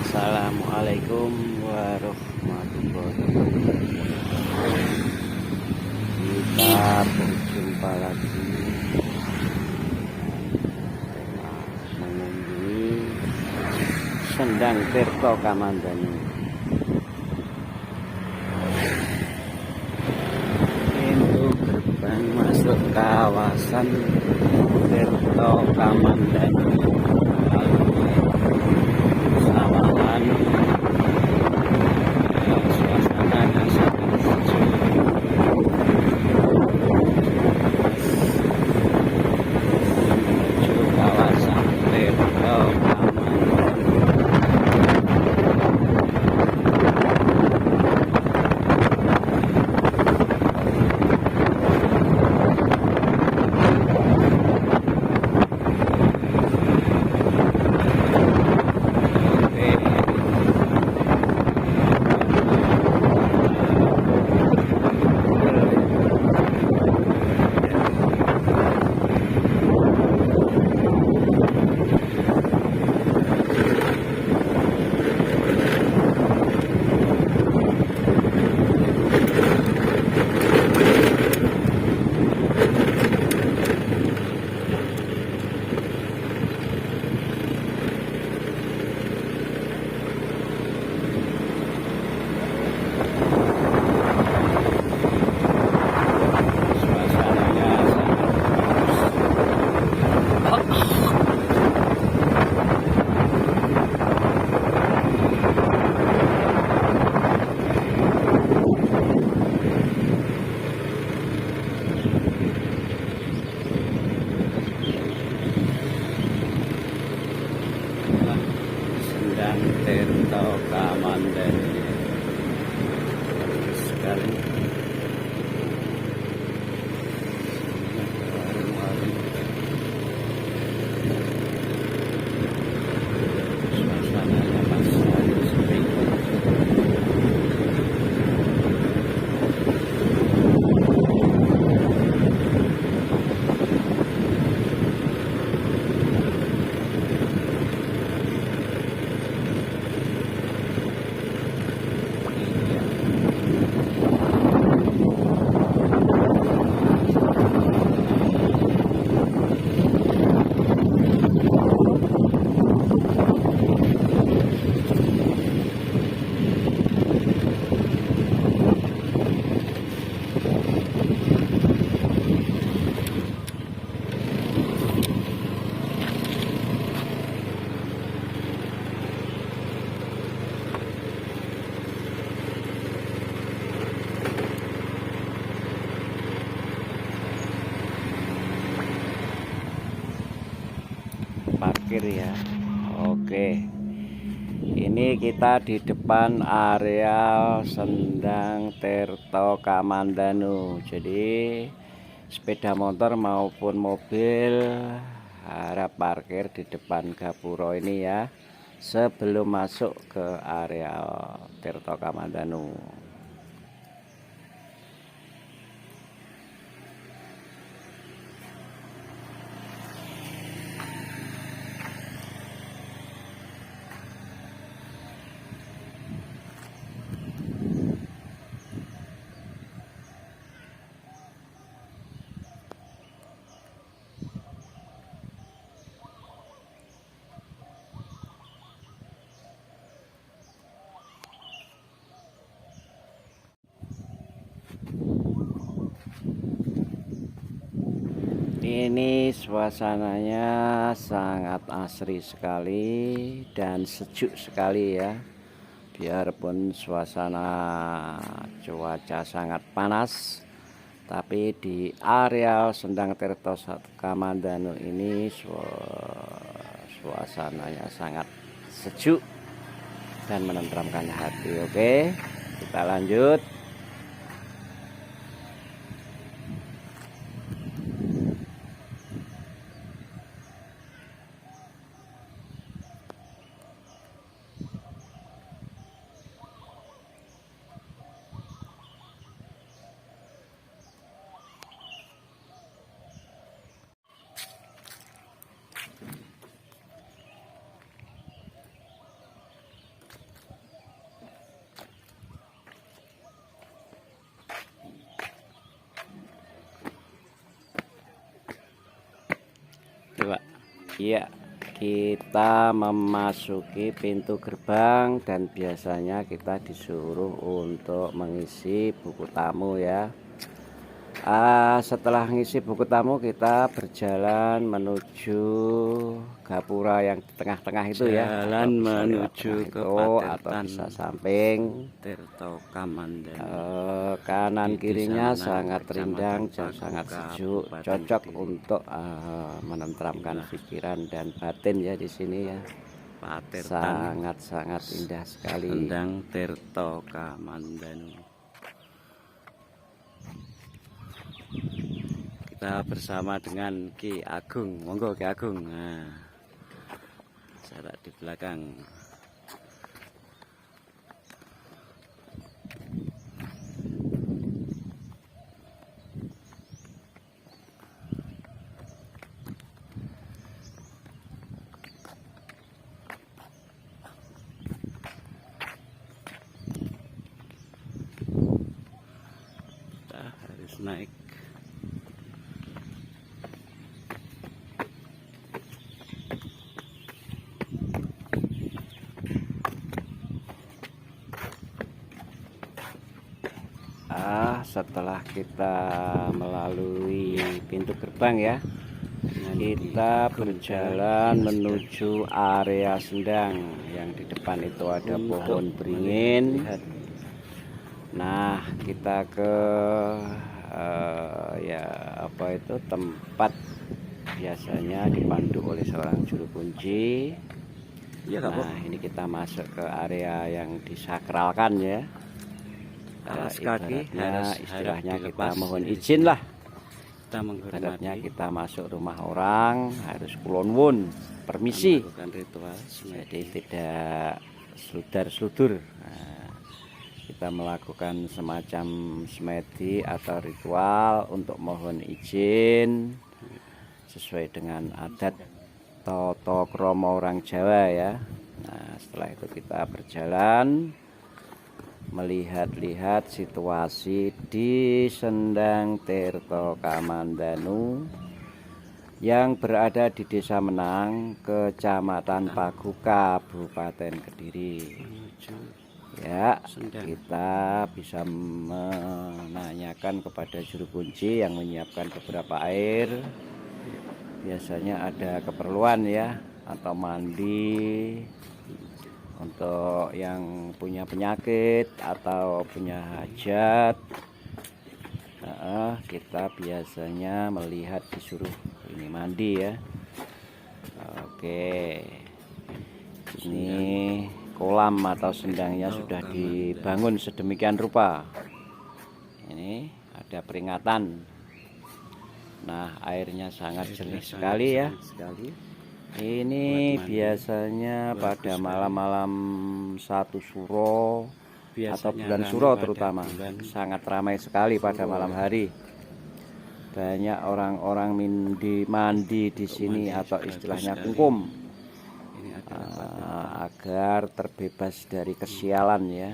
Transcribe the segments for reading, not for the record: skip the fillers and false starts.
Assalamualaikum warahmatullahi wabarakatuh. Kita berjumpa lagi mengunjungi Sendang Tirto Kamandanu. Pintu gerbang masuk kawasan Tirto Kamandanu. Suasananya sangat sejuk. Menuju kawasan Tirto Kamandanu. Sendang Tirto Kamandanu. Bagus sekali. Suasananya masih sepi. Parkir ya. Oke, ini kita di depan area Sendang Tirto Kamandanu. Jadi sepeda motor maupun mobil harap parkir di depan gapura ini ya, sebelum masuk ke area Tirto Kamandanu. Ini suasananya sangat asri sekali dan sejuk sekali ya. Biarpun suasana cuaca sangat panas, tapi di area Sendang Tirto Kamandanu ini suasananya sangat sejuk dan menenteramkan hati. Oke, kita lanjut. Pak? Iya, kita memasuki pintu gerbang dan biasanya kita disuruh untuk mengisi buku tamu ya. Setelah mengisi buku tamu kita berjalan menuju gapura yang di tengah-tengah itu ya. Jalan menuju ke atau bisa samping Tirto Kamandanu. Kanan Di kirinya Desa sangat Menang, rindang Kecamatan dan sangat Paguka, sejuk, Kabupaten cocok Kediri. untuk menenteramkan pikiran dan batin ya di sini ya. Pak Tirtan Sangat-sangat indah sekali. Sendang Tirto Kamandanu. Kita bersama dengan Ki Agung. Monggo Ki Agung. Nah, saya di belakang. Kita harus naik. Setelah kita melalui pintu gerbang ya, kita berjalan menuju area Sendang. Yang di depan itu ada pohon beringin. Nah, kita ke ya apa itu tempat biasanya dipandu oleh seorang juru kunci. Nah, ini kita masuk ke area yang disakralkan ya. Istilahnya kita mohon izin lah. Ibaratnya kita masuk rumah orang harus kulon wun, permisi. Jadi tidak seludar-seludur. Nah, kita melakukan semacam semedi atau ritual untuk mohon izin sesuai dengan adat toto kromo orang Jawa ya. Nah, setelah itu kita berjalan melihat-lihat situasi di Sendang Tirto Kamandanu yang berada di Desa Menang, Kecamatan Paguka, Kabupaten Kediri. Ya, kita bisa menanyakan kepada juru kunci yang menyiapkan beberapa air. Biasanya ada keperluan ya, atau mandi untuk yang punya penyakit atau punya hajat. Kita biasanya melihat disuruh ini mandi ya. Oke, ini kolam atau sendangnya sudah dibangun sedemikian rupa. Ini ada peringatan. Nah, airnya sangat jernih sekali ya. Ini biasanya pada malam-malam 1 Suro atau bulan Suro terutama sangat ramai sekali pada malam hari. Banyak orang-orang mandi di sini atau istilahnya kungkum agar terbebas dari kesialan ya.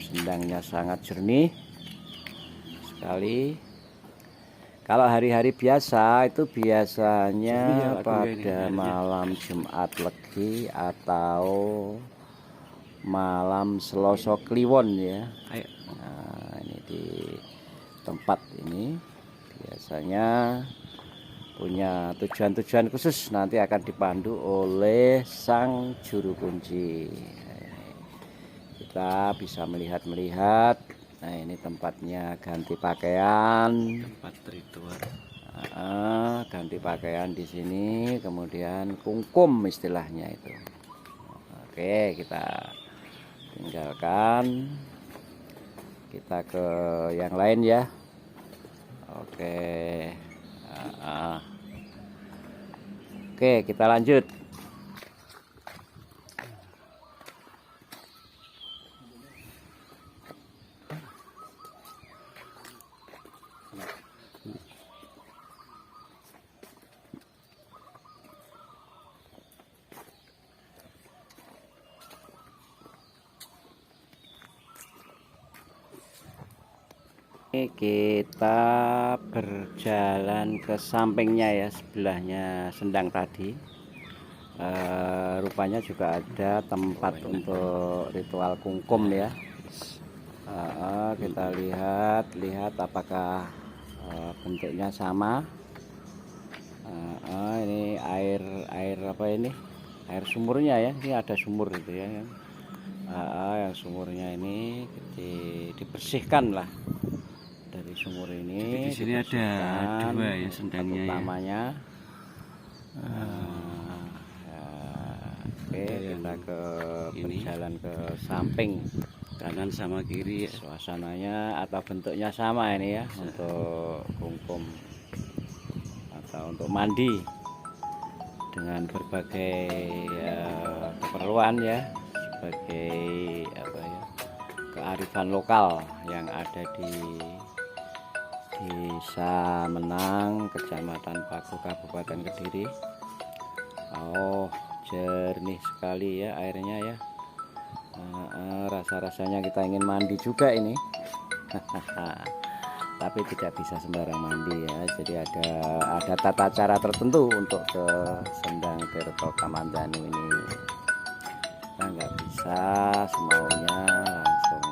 Sendangnya sangat jernih sekali. Kalau hari-hari biasa itu biasanya pada malam Jumat Legi atau malam Selasa Kliwon ya. Nah, ini di tempat ini biasanya punya tujuan-tujuan khusus, nanti akan dipandu oleh sang juru kunci. Kita bisa melihat-melihat. Nah, ini tempatnya ganti pakaian, tempat ritual. Ganti pakaian di sini, kemudian kungkum istilahnya itu. Oke, kita tinggalkan, kita ke yang lain ya. Oke, oke, kita lanjut. Ini kita berjalan ke sampingnya ya, sebelahnya sendang tadi. Rupanya juga ada tempat untuk ritual kungkum ya. Kita lihat apakah bentuknya sama. Ini air apa ini? Air sumurnya ya. Ini ada sumur itu ya. Yang sumurnya ini dibersihkan lah. Dari sumur ini di sini ada dua ya sendangnya utamanya oke, kita berjalan ke samping kanan sama kiri ya. Suasananya atau bentuknya sama ini ya, untuk kungkum atau untuk mandi dengan berbagai keperluan ya, sebagai apa ya, kearifan lokal yang ada di Desa Menang, Kecamatan Paku, Kabupaten Kediri. Oh, jernih sekali ya airnya ya. Rasa-rasanya kita ingin mandi juga ini. Tapi tidak bisa sembarang mandi ya. Jadi ada tata cara tertentu untuk ke Sendang Tirto Kamandanu ini. Kita nggak bisa semaunya langsung.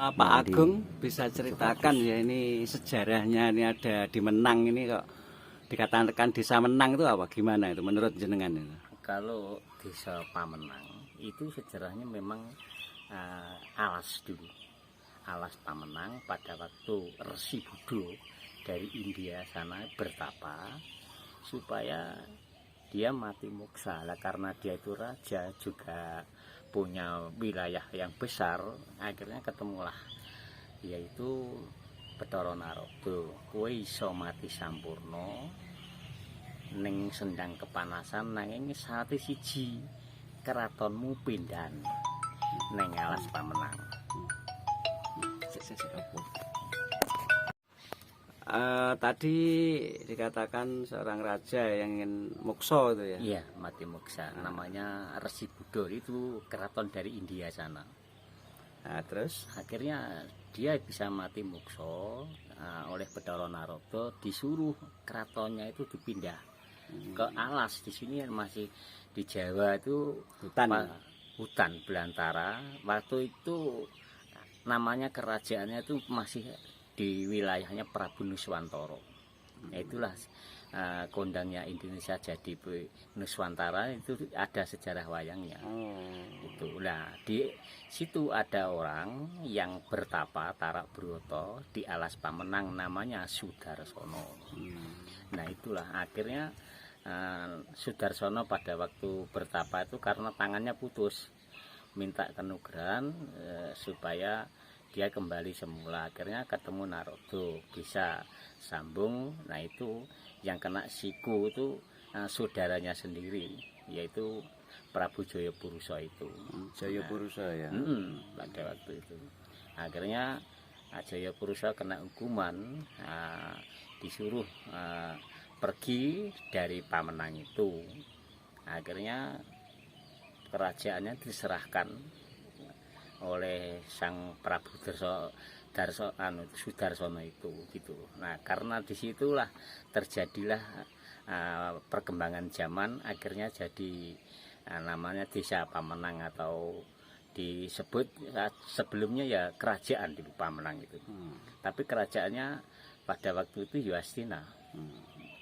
Pak Agung bisa ceritakan ya ini sejarahnya, ini ada di Menang ini kok dikatakan desa Menang itu apa, gimana itu menurut jenengan itu? Kalau desa Pamenang itu sejarahnya memang alas dulu, alas Pamenang pada waktu Resi Buddha dari India sana bertapa supaya dia mati moksa lah, karena dia itu raja juga punya wilayah yang besar. Akhirnya ketemulah yaitu Bathara Narada, kowe iso mati sampurna ning sendang kepanasan, nanging sate siji keratonmu pindahan ning alas Pamenang. Tadi dikatakan seorang raja yang ingin moksa itu ya? Iya, mati moksa. Namanya Resi Buddha, itu keraton dari India sana. Nah, terus Akhirnya dia bisa mati moksa oleh Bathara Narada, disuruh keratonnya itu dipindah ke alas. Di sini masih di Jawa itu hutan belantara. Waktu itu namanya kerajaannya itu masih di wilayahnya Prabu Nuswantara. Itulah kondangnya Indonesia jadi Nuswantara, itu ada sejarah wayangnya. Itu. Nah, di situ ada orang yang bertapa tarak broto di alas Pamenang, namanya Sudarsono. Nah, itulah akhirnya Sudarsono pada waktu bertapa itu karena tangannya putus, minta kenugerahan supaya dia kembali semula. Akhirnya ketemu Narada, bisa sambung. Nah, itu yang kena siku itu saudaranya sendiri, yaitu Prabu Jayapurusa itu. Jayapurusa ya. Pada waktu itu akhirnya Jayapurusa kena hukuman, disuruh pergi dari Pamenang itu. Akhirnya kerajaannya diserahkan oleh sang Prabu Sudarsono itu gitu. Nah, karena disitulah terjadilah perkembangan zaman, akhirnya jadi namanya Desa Pamenang, atau disebut sebelumnya ya kerajaan di Pamenang itu. Tapi kerajaannya pada waktu itu Yastina.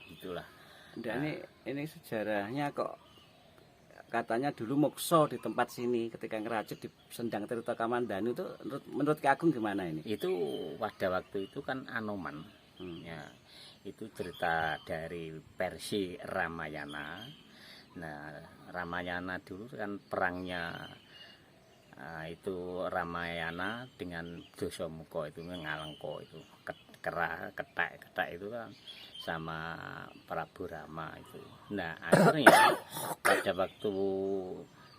Itulah. Nah, ini sejarahnya kok katanya dulu mokso di tempat sini ketika ngerajut di Sendang Tirto Kamandanu itu, menurut Ki Agung gimana ini? Itu pada waktu itu kan Anoman. Ya, itu cerita dari versi Ramayana. Nah, Ramayana dulu kan perangnya itu Ramayana dengan Dasamuka itu Ngalengka itu ketak itu kan sama Prabu Rama itu. Nah, akhirnya pada waktu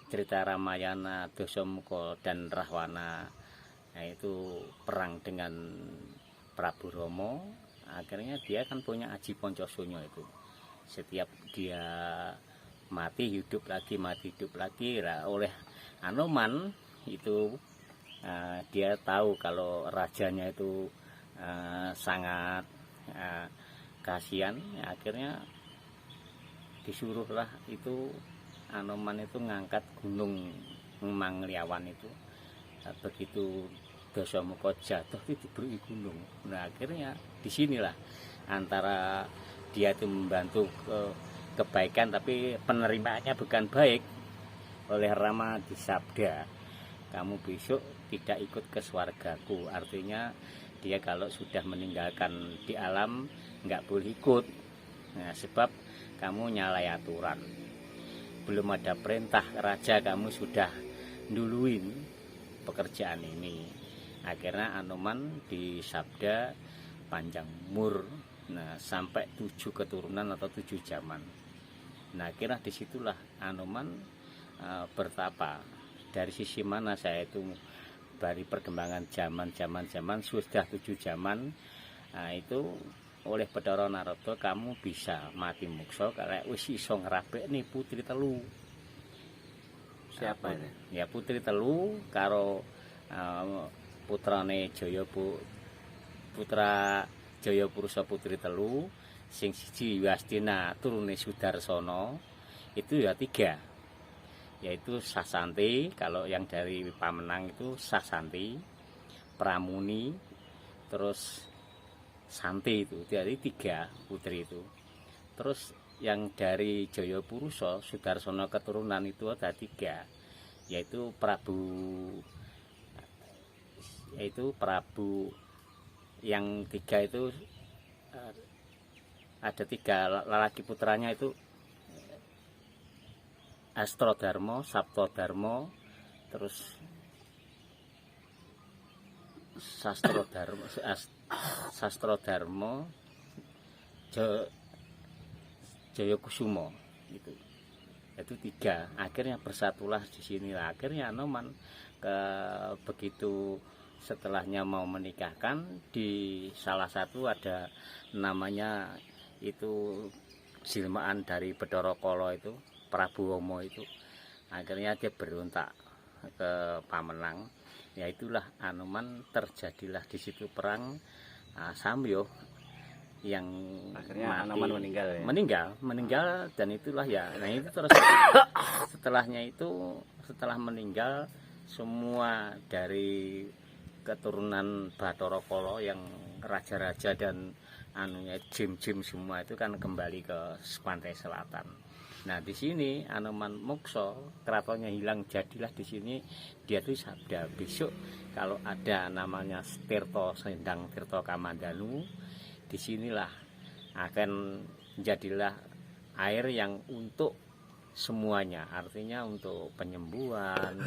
cerita Ramayana, Dasamuka dan Rahwana, nah itu perang dengan Prabu Rama, akhirnya dia kan punya Aji Pancasonyo itu. Setiap dia mati hidup lagi, mati hidup lagi. Nah, oleh Anoman itu dia tahu kalau rajanya itu sangat kasihan. Akhirnya disuruhlah itu Anoman itu ngangkat gunung Mangliawan itu. Begitu Dasamuka jatuh itu diberi gunung. Nah akhirnya disinilah antara dia itu membantu kebaikan tapi penerimaannya bukan baik. Oleh Rama disabda, kamu besok tidak ikut ke swargaku. Artinya dia kalau sudah meninggalkan di alam nggak boleh ikut. Nah, sebab kamu nyalai aturan. Belum ada perintah raja kamu sudah duluin pekerjaan ini. Akhirnya Anoman disabda panjang umur. Nah, sampai 7 keturunan atau 7 zaman. Nah, akhirnya disitulah Anoman bertapa. Dari sisi mana saya itu dari perkembangan zaman sudah 7 zaman. Nah, itu oleh Bathara Narada kamu bisa mati muksa karena wis iso ngrapekne putri telu. Siapa ini? Ya putri telu karo putrane putra Jayapurusa putri telu, sing siji Wastina turune Sudarsana, itu ya 3. Yaitu Sasanti, kalau yang dari Pamenang itu Sasanti, Pramuni, terus Santi itu dari 3 putri itu. Terus yang dari Jayapurusa Sudarsana keturunan itu ada 3, yaitu Prabu yang 3 itu ada 3 lelaki putranya itu Astrodarma, Saptodarma, terus Sastrodarma, Jayakusuma itu 3. Akhirnya bersatulah di sini. Akhirnya Anoman begitu setelahnya mau menikahkan, di salah satu ada namanya itu jelmaan dari Bathara Kala itu Prabu Wama itu. Akhirnya dia berontak ke Pamenang. Ya itulah Anoman, terjadilah di situ perang Samyo yang Akhirnya mati. Anoman meninggal ya? meninggal dan itulah ya. Nah itu terus setelahnya itu setelah meninggal semua dari keturunan Bathara Kala yang raja-raja dan anunya jim-jim semua itu kan kembali ke pantai selatan. Nah di sini Anoman muksa, keratonnya hilang, jadilah di sini dia tuh sabda besok kalau ada namanya Tirta Sendang Tirta Kamandanu, disinilah akan jadilah air yang untuk semuanya, artinya untuk penyembuhan,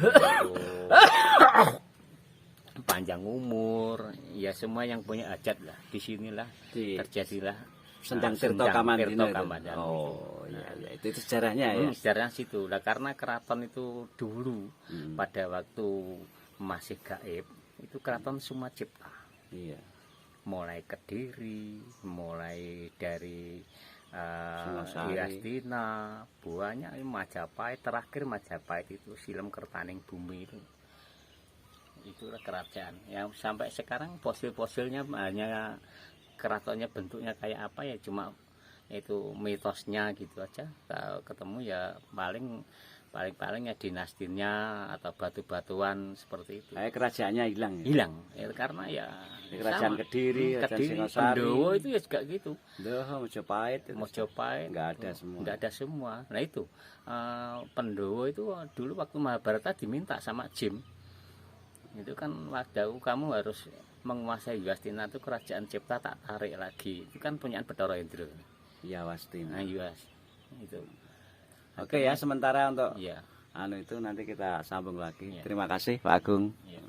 untuk panjang umur, ya semua yang punya hajat lah. Disinilah terjadilah Sendang Tirta Kamandanu. Oh iya, itu sejarahnya ya. Sejarah situ lah, karena keraton itu dulu pada waktu masih gaib itu keraton semua cipta. Iya. Mulai Kediri, mulai dari Singosari, Wastina, buahnya Majapahit, terakhir Majapahit itu Silem Kertaning Bumi itu. Itulah kerajaan. Yang sampai sekarang fosil-fosilnya hanya keratonnya bentuknya kayak apa ya, cuma itu mitosnya gitu aja. Kalau ketemu ya paling ya dinastinya atau batu-batuan seperti itu. Kayak kerajaannya hilang ya? Hilang ya, karena ya kerajaan sama. Kediri, Singosari, Pandowo itu ya juga gitu. Mojopahit nggak ada semua. Nggak ada semua. Nah itu Pandowo itu dulu waktu Mahabharata diminta sama Jim. Itu kan waktu kamu harus menguasai Wastina itu, kerajaan Cipta tak tarik lagi. Itu kan punyaan Bathara Indra. Iya, Wastina. Nah, itu. Oke ya, sementara untuk ya. itu nanti kita sambung lagi. Ya. Terima kasih Pak Agung. Ya.